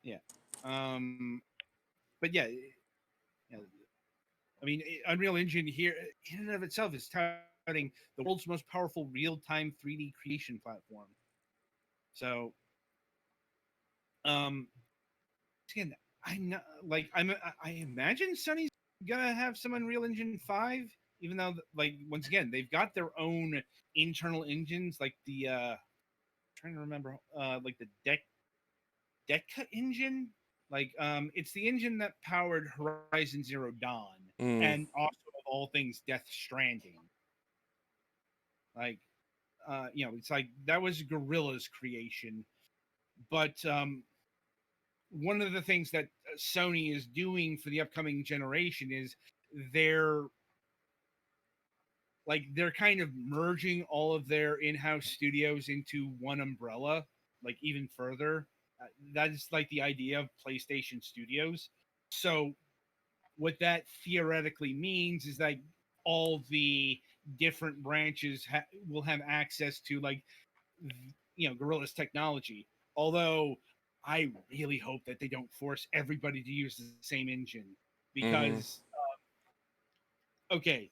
S5: yeah. But yeah, I mean, Unreal Engine here in and of itself is touting the world's most powerful real-time 3D creation platform. So, again, I'm not like I imagine Sony's gonna have some Unreal Engine 5, even though like once again they've got their own internal engines, like the trying to remember like the Deca engine. Like it's the engine that powered Horizon Zero Dawn and also of all things Death Stranding. Like it's like that was Gorilla's creation, but one of the things that Sony is doing for the upcoming generation is they're they're kind of merging all of their in-house studios into one umbrella, like even further. That's like the idea of PlayStation Studios. So what that theoretically means is that all the different branches will have access to like Gorilla's technology. Although I really hope that they don't force everybody to use the same engine because okay,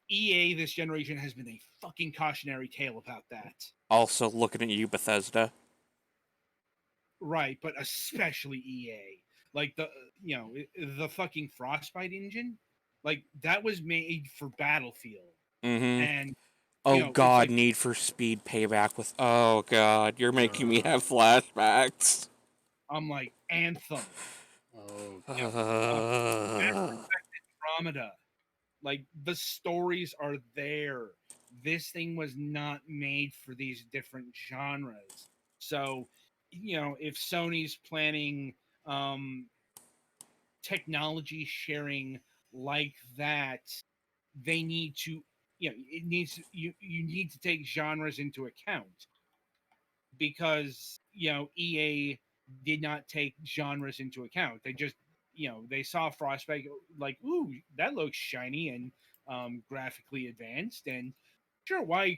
S5: EA this generation has been a fucking cautionary tale about that.
S4: Also, looking at you, Bethesda.
S5: Right, but especially EA. Like the fucking Frostbite engine, like that was made for Battlefield. And
S4: Oh
S5: it's
S4: god,
S5: like
S4: Need for Speed Payback with. Oh god, you're making me have flashbacks.
S5: I'm like Anthem,
S6: Oh,
S5: Mass Effect Andromeda. Like the stories are there. This thing was not made for these different genres. So, if Sony's planning technology sharing like that, they need to, it needs you need to take genres into account because EA did not take genres into account. They just they saw Frostbite like, ooh, that looks shiny and graphically advanced, and sure, why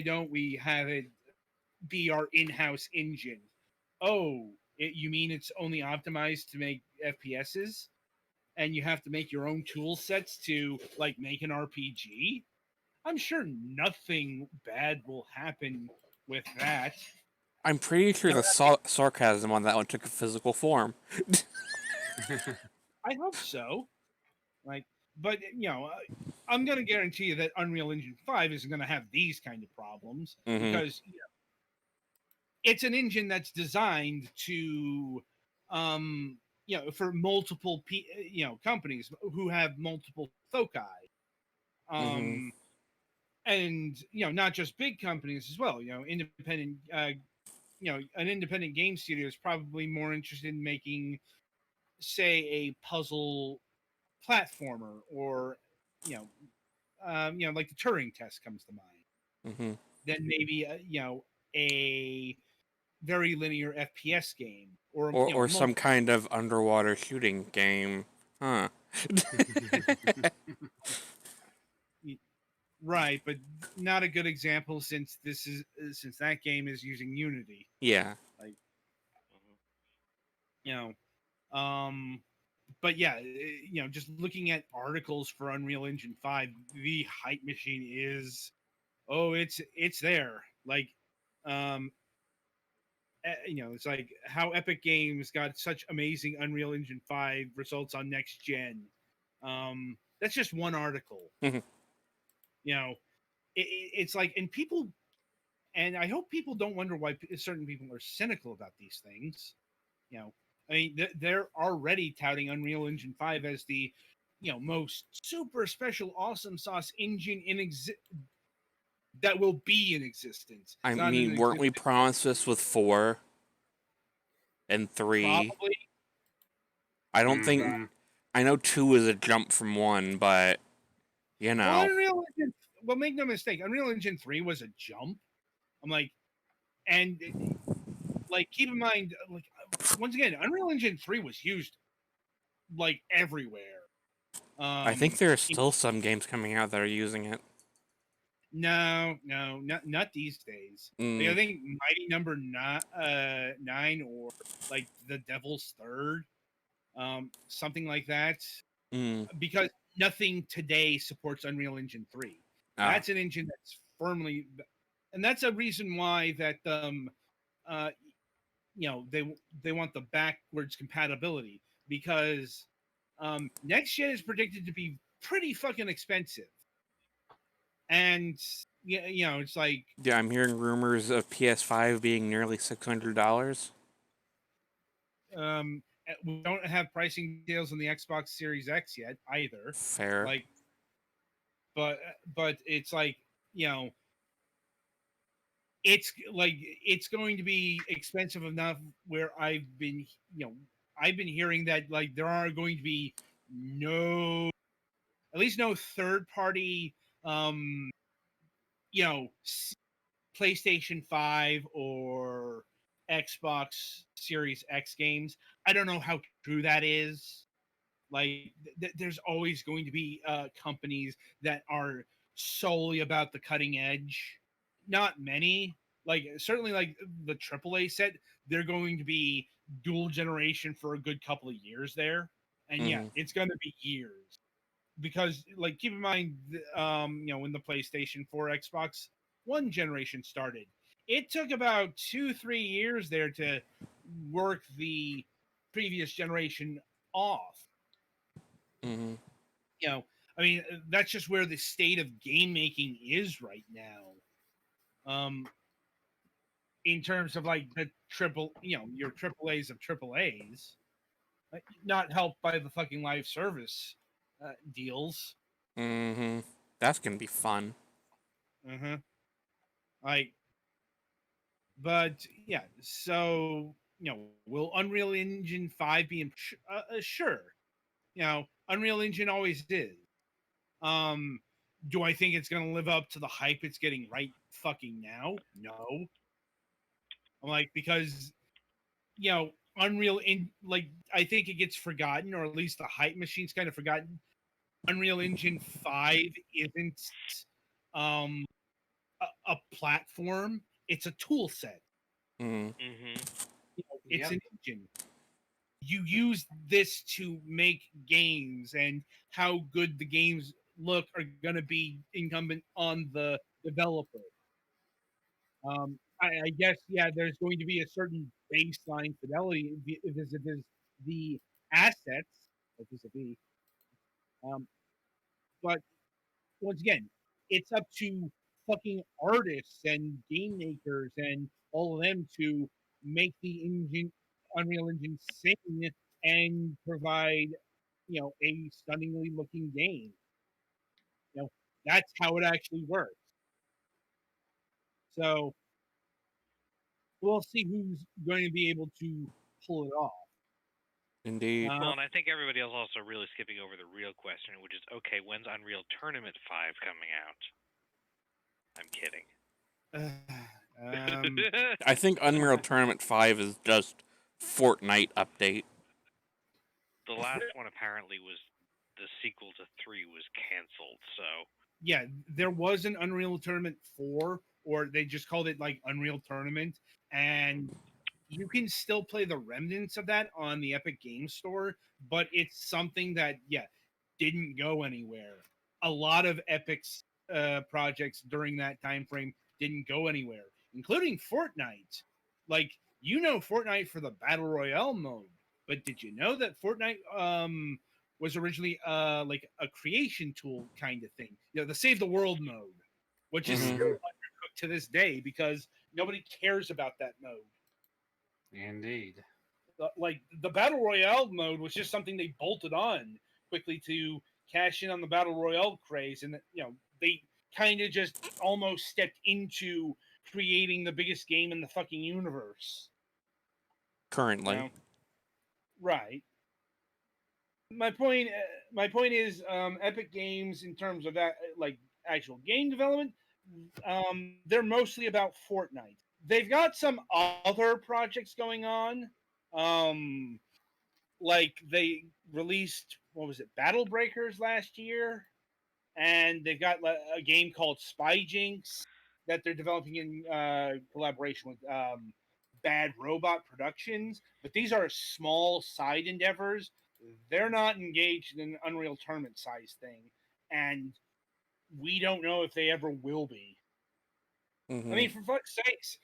S5: don't we have it be our in-house engine? oh, you mean it's only optimized to make FPSs, and you have to make your own tool sets to like make an RPG? I'm sure nothing bad will happen with that.
S4: I'm pretty sure the sarcasm on that one took a physical form.
S5: I hope so. Like, but I'm gonna guarantee you that Unreal Engine 5 isn't gonna have these kind of problems because it's an engine that's designed to, for multiple companies who have multiple foci, and not just big companies as well. Independent, an independent game studio is probably more interested in making, say, a puzzle platformer, or like the Turing test comes to mind. Then maybe a very linear FPS game,
S4: or some kind of underwater shooting game, huh?
S5: Right, but not a good example since that game is using Unity.
S4: Yeah.
S5: Like, but yeah, just looking at articles for Unreal Engine 5, the hype machine is, it's there. Like, it's like how Epic Games got such amazing Unreal Engine 5 results on next gen. That's just one article. It's like, and I hope people don't wonder why certain people are cynical about these things. I mean, they're already touting Unreal Engine 5 as the, most super special awesome sauce engine that will be in existence.
S4: I mean, weren't we promised this with 4 and 3?
S5: Probably.
S4: I don't think. I know 2 is a jump from 1, but
S5: Well, make no mistake, Unreal Engine 3 was a jump. I'm like, and like, keep in mind, like, once again, Unreal Engine 3 was used like everywhere.
S4: I think there are still some games coming out that are using it.
S5: No, not these days. Like, I think Mighty Number 9, or like The Devil's Third, something like that. Because nothing today supports Unreal Engine 3. That's an engine that's firmly, and that's a reason why that they want the backwards compatibility, because next gen is predicted to be pretty fucking expensive. And it's like,
S4: yeah, I'm hearing rumors of PS5 being nearly $600.
S5: We don't have pricing details on the Xbox Series X yet either.
S4: Fair.
S5: Like, but it's like, it's going to be expensive enough where I've been hearing that, like, there are going to be at least no third party, PlayStation 5 or Xbox Series X games. I don't know how true that is. Like, there's always going to be companies that are solely about the cutting edge. Not many. Like, certainly, like the AAA set, they're going to be dual generation for a good couple of years there. And yeah, it's going to be years. Because, like, keep in mind, when the PlayStation 4, Xbox One generation started, it took about 2-3 years there to work the previous generation off. I mean, that's just where the state of game making is right now. In terms of, like, the your AAAs of AAAs, not helped by the fucking live service deals.
S4: That's gonna be fun.
S5: Like, but yeah, so will Unreal Engine 5 be sure? Unreal Engine always is. Do I think it's going to live up to the hype it's getting right fucking now? No. I'm like, because Unreal I think it gets forgotten, or at least the hype machine's kind of forgotten. Unreal Engine 5 isn't a platform; it's a tool set. It's an engine. You use this to make games, and how good the games look are going to be incumbent on the developer. I guess, yeah, there's going to be a certain baseline fidelity if it is the assets, like this be. But once again, it's up to fucking artists and game makers and all of them to make the engine, Unreal Engine, sing and provide, a stunningly looking game. That's how it actually works. So we'll see who's going to be able to pull it off.
S4: Indeed.
S1: Well, and I think everybody else also really skipping over the real question, which is, okay, when's Unreal Tournament 5 coming out? I'm kidding.
S4: I think Unreal Tournament 5 is just Fortnite update.
S1: The last one apparently was the sequel to 3 was canceled, so...
S5: Yeah, there was an Unreal Tournament 4, or they just called it, like, Unreal Tournament, and you can still play the remnants of that on the Epic Games Store, but it's something that, didn't go anywhere. A lot of Epic's projects during that time frame didn't go anywhere, including Fortnite. Like, Fortnite for the Battle Royale mode, but did you know that Fortnite was originally like a creation tool kind of thing? The Save the World mode, which is still undercooked to this day because nobody cares about that mode.
S6: Indeed.
S5: Like, the Battle Royale mode was just something they bolted on quickly to cash in on the Battle Royale craze, and they kind of just almost stepped into creating the biggest game in the fucking universe.
S4: Currently.
S5: Right. My point is, Epic Games, in terms of that, like, actual game development, they're mostly about Fortnite. They've got some other projects going on. Like, they released, what was it, Battle Breakers last year, and they've got a game called Spy Jinx that they're developing in collaboration with Bad Robot Productions. But these are small side endeavors. They're not engaged in an Unreal Tournament size thing, and we don't know if they ever will be.
S4: Mm-hmm.
S5: I mean, for fuck's sakes,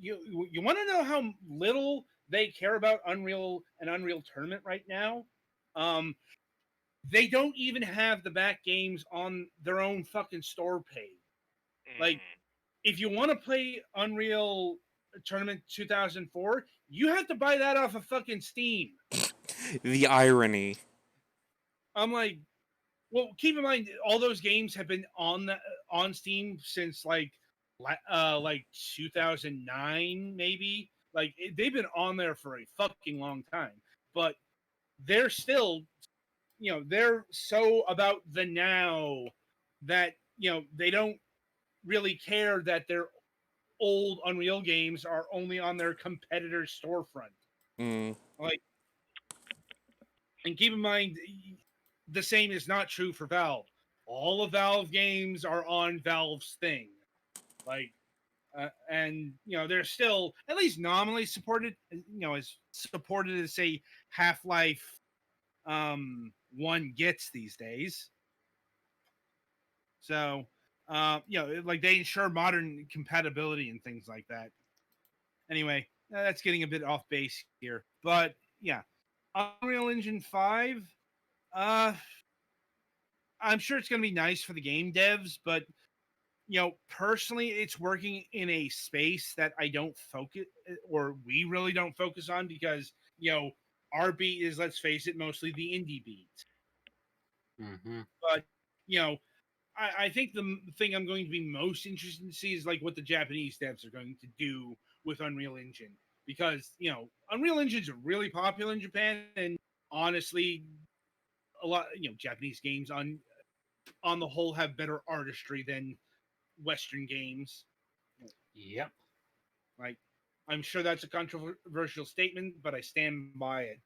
S5: you want to know how little they care about Unreal and Unreal Tournament right now? They don't even have the back games on their own fucking store page. Like, if you want to play Unreal Tournament 2004, you have to buy that off of fucking Steam.
S4: The irony.
S5: I'm like, well, keep in mind, all those games have been on Steam since like 2009, maybe. Like, they've been on there for a fucking long time, but they're still, they're so about the now that they don't really care that their old Unreal games are only on their competitor's storefront. Like, and keep in mind, the same is not true for Valve. All of Valve games are on Valve's thing. Like, and they're still at least nominally supported. As supported as, say, Half-Life 1 gets these days. So, like, they ensure modern compatibility and things like that. Anyway, that's getting a bit off base here, but yeah, Unreal Engine 5. I'm sure it's going to be nice for the game devs, but personally, it's working in a space that I don't focus, or we really don't focus on, because our beat is, let's face it, mostly the indie beat.
S6: Mm-hmm.
S5: But I think the thing I'm going to be most interested to see is, like, what the Japanese devs are going to do with Unreal Engine, because Unreal Engine's really popular in Japan, and honestly, a lot Japanese games on the whole have better artistry than Western games.
S6: Yep.
S5: Like, I'm sure that's a controversial statement, but I stand by it.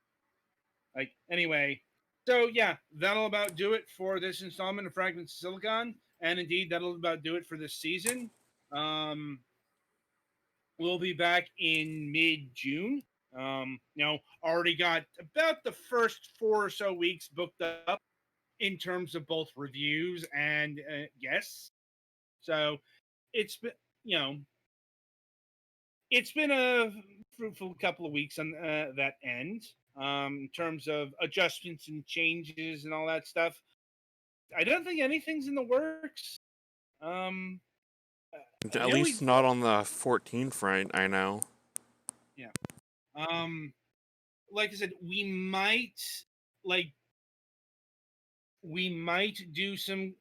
S5: Like, anyway, so yeah, that'll about do it for this installment of Fragments of Silicon, and indeed, that'll about do it for this season. We'll be back in mid-June Already got about the first 4 or so weeks booked up in terms of both reviews and guests. So it's been, it's been a fruitful couple of weeks on that end, in terms of adjustments and changes and all that stuff. I don't think anything's in the works.
S4: At least not on the 14th, right? I know.
S5: Yeah. Like I said, we might do some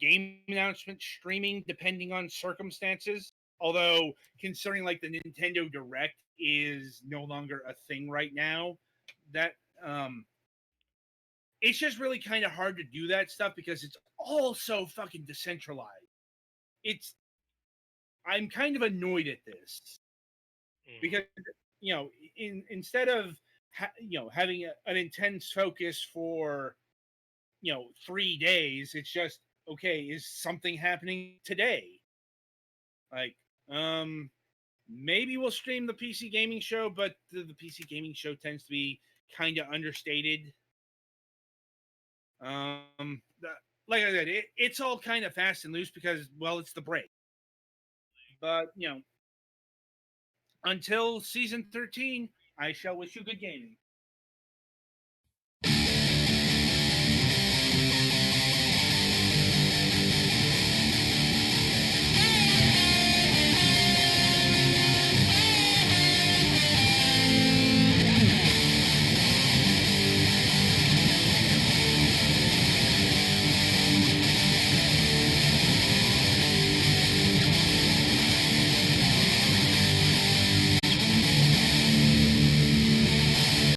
S5: game announcement streaming depending on circumstances. Although considering like the Nintendo Direct is no longer a thing right now, that it's just really kind of hard to do that stuff because it's all so fucking decentralized. I'm kind of annoyed at this because instead of having an intense focus for 3 days, it's just okay. Is something happening today? Like, maybe we'll stream the PC gaming show, but the PC gaming show tends to be kind of understated. Like I said, it's all kind of fast and loose because, well, it's the break. But until season 13, I shall wish you good gaming.